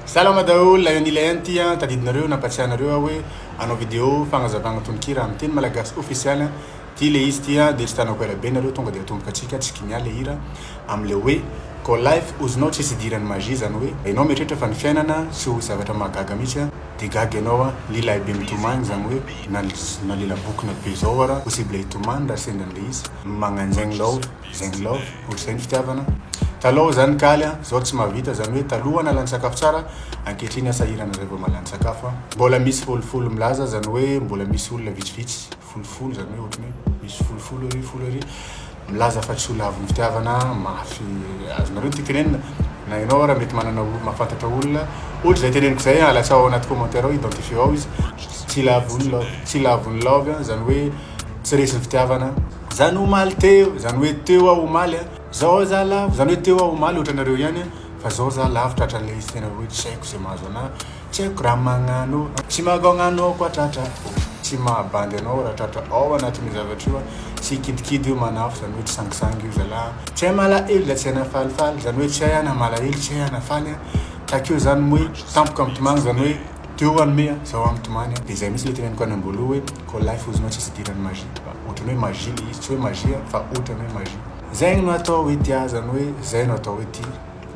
Salama daholo ilay anty tadidinareo nampatsiahanareo hoe anao vidéo fagnazavagna tononkira amin'ny teny malagasy officiel ty le izy ty dia tsy tanako ela be nareo tonga dia atomboka antsika tsy kinià le hira am'le hoe ko life ozinao tsy sy dirany magie zany hoe ianao mieritreritra fa ny fiainana tsy ho zavatra mahagaga mihitsy dia gaga ianao lilahy be mitomany zany hoe na lela bokina be zao ara possible hitomany raha sendan'le izy magnanjaigny love zaigny love ohatr'izay ny fitiavana taloha zany kaly zao tsy mahavita zany hoe taloha nalany sakafo tsara ankehitriny asahirana zay vao malany sakafo mbola misy folofolo milaza zany hoe mbola misy olona vitsivitsy folofolo zany hoe ohatrany hoe misy folofolo ery milaza fa tsy olona avy ny fitiavana mafy azonareo ny tikenenina na ianao raha mety manana mahafantatra olona ohatra zay teneniko zay alatsa ao anaty commentaire ao identifie ao izy tsy lavony love zany hoe tsy resy ny fitiavana zany omaly teo zany hoe teo aho omaly zao za lavo zany hoe teo aho omaly ohatra nareo ihany fa zao za lavo tratran'le izy tena hoe tsy haiko zay mahazo ana tsy haiko raha magnano tsy magagnano koa tratra tsy mahabandy anao raha tratra ao anatin'ny zavatra io tsy kidikidy io manafo zany hoe tsy sangisangy io zalahy tsy hay malahelo da tsy hay nafalifaly zany hoe tsy hay ana malahelo tsy hay anafaly takeo zany hoe tampoka amitomagny zany hoe teo anome zao amitomany dia zay misy le teneniko any amboloha hoe ko life ozinao tsy sy dirany magie ohatrany hoe magie le izy tsy hoe magie fa ohatrany hoe magie zaigny no atao hoe tia zany hoe zay no atao hoe tia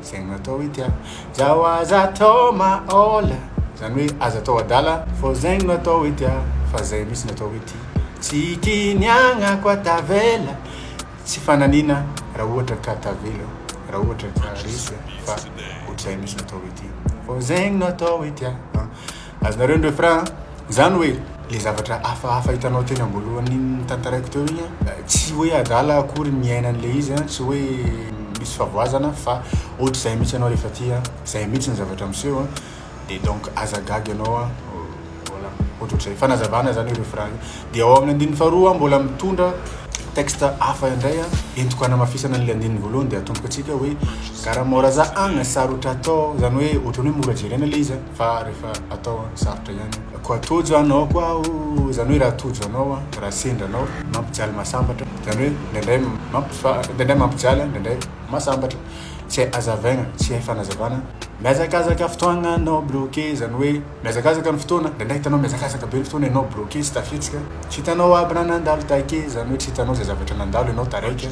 zaigny no atao hoe tia zao aza atao maola zany hoe aza atao adala fô zaigny no atao hoe tia fa zay misy no atao hoe tia tsy kiniagna koa tavela tsy fananina raha ohatra ka tavela raha ohatra ka resy fa ohatr'izay misy no atao hoe tia fô zaigny no atao hoe tia azonareo ny refrain zany hoe le zavatra hafahafa hitanao teny ambolohan'ny tantaraiko teo igny tsy hoe adala akory miainan'le izy tsy hoe misy favoazana fa ohatr'izay mihitsy anao rehefa ty zay mihitsy ny zavatra miseho dia donc azagaga ianao voilà ohatr'ohatr'izay fanazavana zany hoe refrain dia ao amin'ny andininy faharoa mbola mitondra texte hafa indray entiko anamafisana an'le andininy voalohany dia atomboka antsika hoe karaha mora za agna sarotra atao zany hoe ohatrany hoe mora jerena le izy fa rehefa atao sarotra ihany ko atojo anao koa zany hoe raha atojo anao raha sendra anao mampijaly masambatra zany hoe ndraindray mampijaly ndraindray masambatra tsy hay azavaigna tsy hay fanazavana miazakazaka fotoagna anao bloqué zany hoe miazakazaka ny fotoana ndraindray hitanao miazakazaka be ny fotoana ianao bloqué sy tafitsika tsy hitanao aby raha nandalo take zany hoe tsy hitanao zay zavatra nandalo ianao taraiky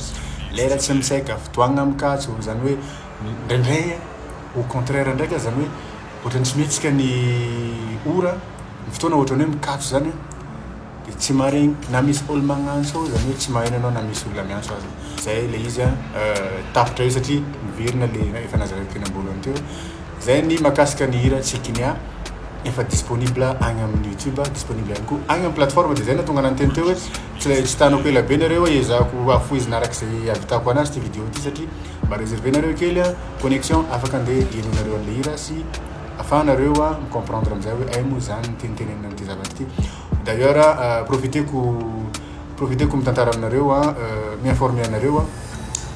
lera tsy misaika fotoagna mikatso zany hoe ndraindray au contraire ndraika zany hoe ohatrany tsy mihetsika ny ora ny fotoana ohatrany hoe mikatso zany dia tsy maregny na misy olo magnantso zany hoe tsy maheno anao na misy olona miantso azy zay le izy tapitra io satria miverina le efa nazareko teny ambolany teo zay ny mahakasika ny hira tsy kinia efa disponible agny amin'ny YouTube disponible ihany koa agny amin'ny plateforme dia zay na tonga nanteny teo hoe tsy tanako ela be nareo ezahako afoizina araka zay avitako anazy ty vidéo ty satria mba réservé nareo kely connexion afaka andeha ienonareo an'le hira sy afahanareo micomprendre amizay hoe ay moa zany nitenitenenina am'ty zavatra ty d'ailleurs profiteko mitantara aminareo miinformer anareo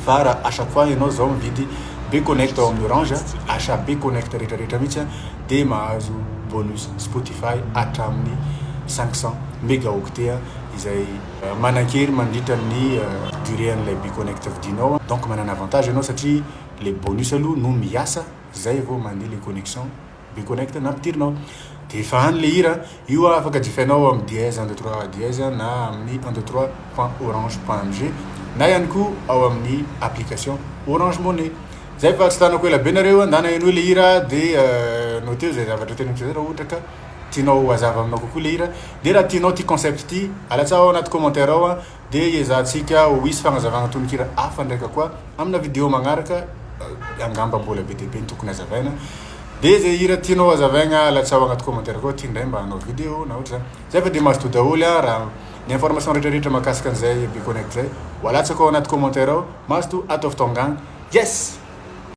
fa raha à chaque fois ianao zao mividy be connect ao amin'ny orange achat be connect rehetrarehetra mihitsy dia mahazo bonus Spotify hatramin'ny 500 mégaoctet izay manan-kery mandritra ny durée an'ilay be connect vidinao donc manana avantage ianao satria le bonus aloha no miasa zay vao mandeha le connexion be connect nampidirinao dia efa hany le hira io afaka jifainao amin'ny dièse 123 dièse na amin'ny 123.orange.mg na ihany koa ao amin'ny application Orange Money zay fa tsy tanako ela be nareo andana eno hoe le hira dia noteo zay zavatra teniko zay raha ohatra ka tianao hazava aminao kokoa le hira dia raha tianao ty concept ty alatsa ao anaty commentaire ao dia ezahantsika ho isy fagnazavagna tononkira hafa ndraika koa amina vidéo magnaraka angamba mbola be dia be ny tokony hazavaina dia zay hira tianao hazavaigna alatsa ao anaty commentaire koa ty ndray mba hanao vidéo na ohatra zay fa dia mahazo to daholo raha ny information rehetrarehetra mahakasika an'izay be connect zay ho alatsaka ao anaty commentaire ao mahazo to ataovy tongagny yes